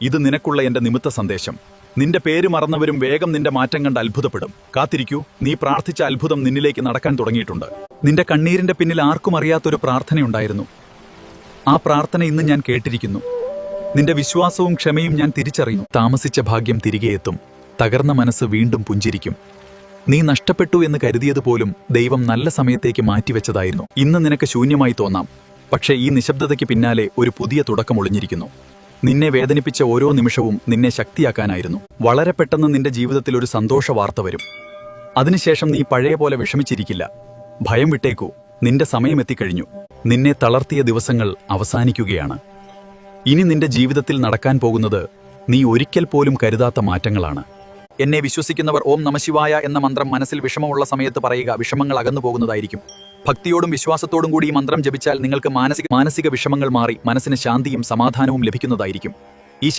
ഇത് നിനക്കുള്ള എന്റെ നിമിത്ത സന്ദേശം. നിന്റെ പേര് മറന്നവരും വേഗം നിന്റെ മാറ്റം കണ്ട് അത്ഭുതപ്പെടും. കാത്തിരിക്കൂ, നീ പ്രാർത്ഥിച്ച അത്ഭുതം നിന്നിലേക്ക് നടക്കാൻ തുടങ്ങിയിട്ടുണ്ട്. നിന്റെ കണ്ണീരിന്റെ പിന്നിൽ ആർക്കും അറിയാത്തൊരു പ്രാർത്ഥനയുണ്ടായിരുന്നു. ആ പ്രാർത്ഥന ഇന്ന് ഞാൻ കേട്ടിരിക്കുന്നു. നിന്റെ വിശ്വാസവും ക്ഷമയും ഞാൻ തിരിച്ചറിയുന്നു. താമസിച്ച ഭാഗ്യം തിരികെ എത്തും. തകർന്ന മനസ്സ് വീണ്ടും പുഞ്ചിരിക്കും. നീ നഷ്ടപ്പെട്ടു എന്ന് കരുതിയതുപോലും ദൈവം നല്ല സമയത്തേക്ക് മാറ്റിവെച്ചതായിരുന്നു. ഇന്ന് നിനക്ക് ശൂന്യമായി തോന്നാം, പക്ഷേ ഈ നിശബ്ദതയ്ക്ക് പിന്നാലെ ഒരു പുതിയ തുടക്കം ഒളിഞ്ഞിരിക്കുന്നു. നിന്നെ വേദനിപ്പിച്ച ഓരോ നിമിഷവും നിന്നെ ശക്തിയാക്കാനായിരുന്നു. വളരെ പെട്ടെന്ന് നിന്റെ ജീവിതത്തിൽ ഒരു സന്തോഷ വാർത്ത വരും. അതിനുശേഷം നീ പഴയ പോലെ വിഷമിച്ചിരിക്കില്ല. ഭയം വിട്ടേക്കൂ, നിന്റെ സമയം എത്തിക്കഴിഞ്ഞു. നിന്നെ തളർത്തിയ ദിവസങ്ങൾ അവസാനിക്കുകയാണ്. ഇനി നിന്റെ ജീവിതത്തിൽ നടക്കാൻ പോകുന്നത് നീ ഒരിക്കൽ പോലും കരുതാത്ത മാറ്റങ്ങളാണ്. എന്നെ വിശ്വസിക്കുന്നവർ ഓം നമഃശിവായ എന്ന മന്ത്രം മനസ്സിൽ വിഷമമുള്ള സമയത്ത് പറയുക. വിഷമങ്ങൾ അകന്നു പോകുന്നതായിരിക്കും. ഭക്തിയോടും വിശ്വാസത്തോടും കൂടി ഈ മന്ത്രം ജപിച്ചാൽ നിങ്ങൾക്ക് മാനസിക വിഷമങ്ങൾ മാറി മനസ്സിന് ശാന്തിയും സമാധാനവും ലഭിക്കുന്നതായിരിക്കും. ഈ